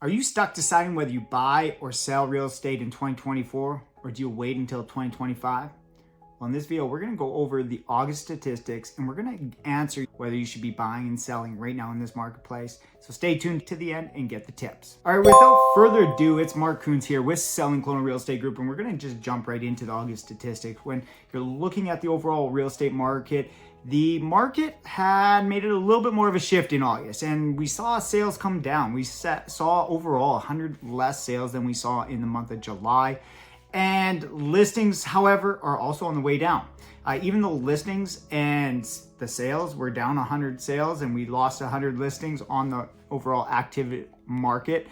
Are you stuck deciding whether you buy or sell real estate in 2024, or do you wait until 2025? Well, in this video, we're going to go over the August statistics and we're going to answer whether you should be buying and selling right now in this marketplace. So stay tuned to the end and get the tips. All right, without further ado, it's Mark Coons here with Selling Kelowna Real Estate Group, and we're going to just jump right into the August statistics. When you're looking at the overall real estate market, the market had made it a little bit more of a shift in August, and we saw sales come down. We saw overall 100 less sales than we saw in the month of July. And listings, however, are also on the way down. Even though listings and the sales were down 100 sales and we lost 100 listings on the overall active market,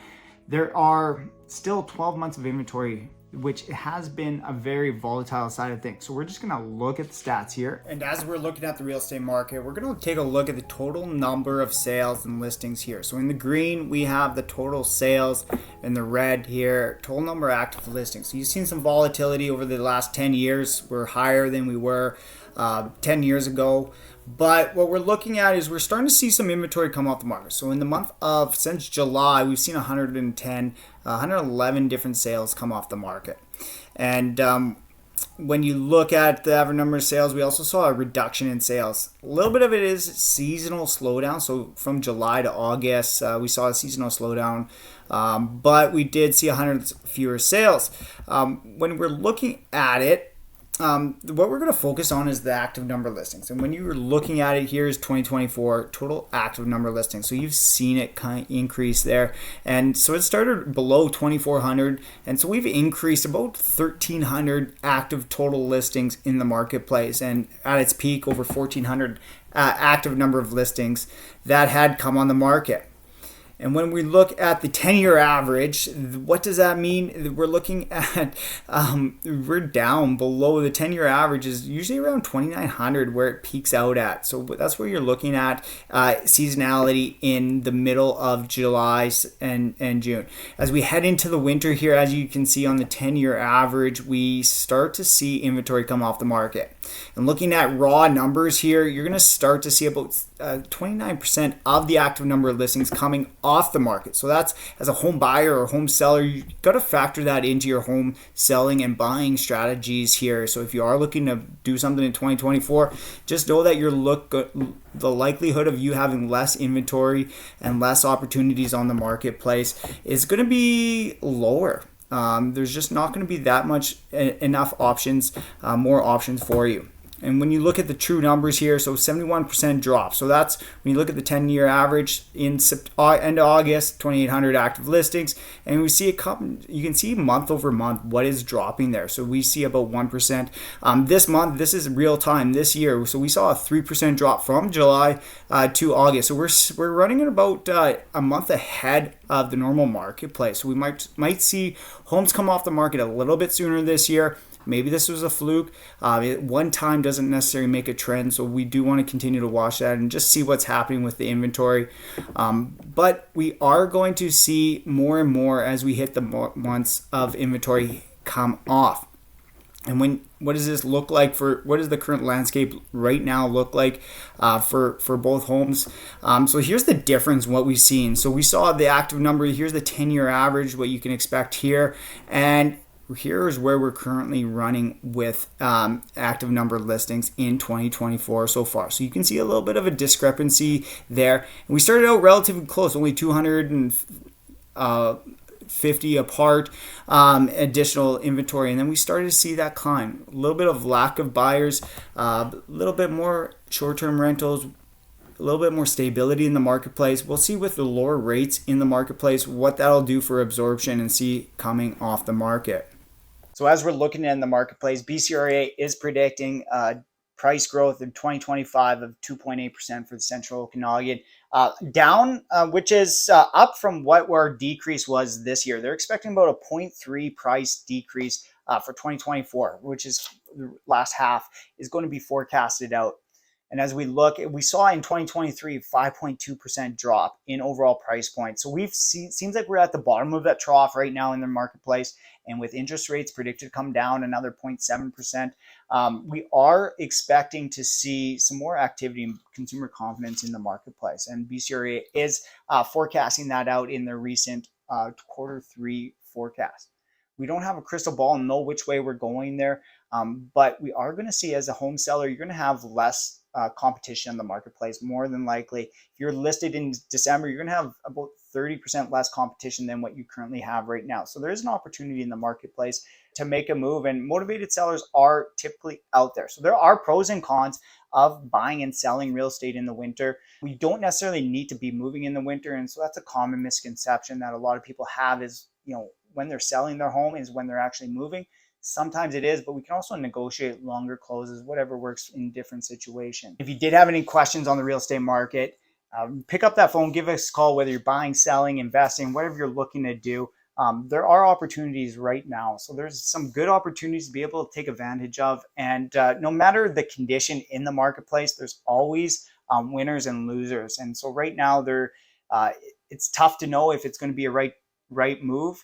there are still 12 months of inventory, which has been a very volatile side of things. So we're just gonna look at the stats here. And as we're looking at the real estate market, we're gonna take a look at the total number of sales and listings here. So in the green, we have the total sales. In the red here, total number of active listings. So you've seen some volatility over the last 10 years. We're higher than we were 10 years ago. But what we're looking at is we're starting to see some inventory come off the market. So in the month of, since July, we've seen 111 different sales come off the market. And when you look at the average number of sales, we also saw a reduction in sales. A little bit of it is seasonal slowdown. So from July to August, we saw a seasonal slowdown, but we did see 100 fewer sales. When we're looking at it, what we're going to focus on is the active number of listings. And when you're looking at it, here's 2024 total active number of listings. So you've seen it kind of increase there. And so it started below 2,400. And so we've increased about 1,300 active total listings in the marketplace. And at its peak, over 1,400 active number of listings that had come on the market. And when we look at the 10-year average, what does that mean? We're looking at, we're down below the 10-year average is usually around 2,900 where it peaks out at. So that's where you're looking at seasonality in the middle of July and June. As we head into the winter here, as you can see on the 10-year average, we start to see inventory come off the market. And looking at raw numbers here, you're going to start to see about 29% of the active number of listings coming off the market. So that's, as a home buyer or home seller, you got to factor that into your home selling and buying strategies here. So if you are looking to do something in 2024, just know that the likelihood of you having less inventory and less opportunities on the marketplace is going to be lower. There's just not going to be that much enough options, more options for you. And when you look at the true numbers here, so 71% drop. So that's when you look at the 10-year average in end of August, 2,800 active listings, and we see it come. You can see month over month what is dropping there. So we see about 1%. This month, this is real time this year. So we saw a 3% drop from July to August. So we're running at about a month ahead of the normal marketplace. So we might see homes come off the market a little bit sooner this year. Maybe this was a fluke. One time doesn't necessarily make a trend, so we do want to continue to watch that and just see what's happening with the inventory. But we are going to see more and more as we hit the months of inventory come off. And what does this look like what does the current landscape right now look like for both homes? So here's the difference, what we've seen. So we saw the active number, here's the 10-year average, what you can expect here. And here's where we're currently running with active number of listings in 2024 so far. So you can see a little bit of a discrepancy there. And we started out relatively close, only 250 apart additional inventory, and then we started to see that climb. A little bit of lack of buyers, a little bit more short-term rentals, a little bit more stability in the marketplace. We'll see with the lower rates in the marketplace what that'll do for absorption and see coming off the market. So as we're looking in the marketplace, BCRA is predicting price growth in 2025 of 2.8% for the Central Okanagan, down, which is up from what our decrease was this year. They're expecting about a 0.3 price decrease for 2024, which is the last half is going to be forecasted out. And as we look, we saw in 2023 5.2% drop in overall price points. So seems like we're at the bottom of that trough right now in the marketplace. And with interest rates predicted to come down another 0.7%, we are expecting to see some more activity and consumer confidence in the marketplace. And BCRA is forecasting that out in their recent quarter three forecast. We don't have a crystal ball and know which way we're going there, but we are going to see, as a home seller, you're going to have less competition in the marketplace. More than likely, if you're listed in December, you're going to have about 30% less competition than what you currently have right now. So there is an opportunity in the marketplace to make a move, and motivated sellers are typically out there. So there are pros and cons of buying and selling real estate in the winter. We don't necessarily need to be moving in the winter, and so that's a common misconception that a lot of people have, is, when they're selling their home is when they're actually moving. Sometimes it is, but we can also negotiate longer closes, whatever works in different situations. If you did have any questions on the real estate market, pick up that phone, give us a call, whether you're buying, selling, investing, whatever you're looking to do. There are opportunities right now. So there's some good opportunities to be able to take advantage of. And no matter the condition in the marketplace, there's always winners and losers. And so right now, it's tough to know if it's going to be a right move.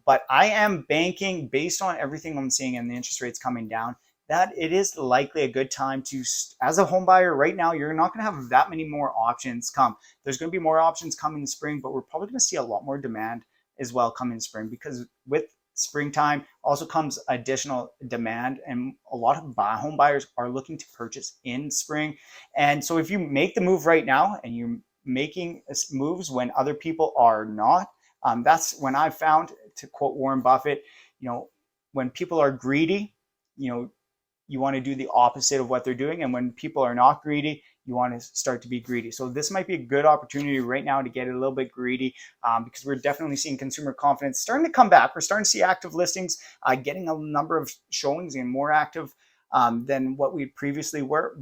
But I am banking, based on everything I'm seeing and the interest rates coming down, that it is likely a good time to, as a home buyer right now, you're not going to have that many more options come. There's going to be more options coming in spring, but we're probably going to see a lot more demand as well come in spring, because with springtime also comes additional demand, and a lot of home buyers are looking to purchase in spring. And so if you make the move right now and you're making moves when other people are not, that's when I've found, to quote Warren Buffett, when people are greedy, you want to do the opposite of what they're doing. And when people are not greedy, you want to start to be greedy. So this might be a good opportunity right now to get a little bit greedy, because we're definitely seeing consumer confidence starting to come back. We're starting to see active listings, getting a number of showings and more active than what we previously were.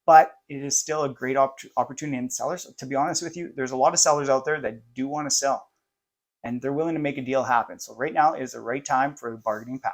But it is still a great opportunity. And sellers, to be honest with you, there's a lot of sellers out there that do want to sell, and they're willing to make a deal happen. So right now is the right time for the bargaining power.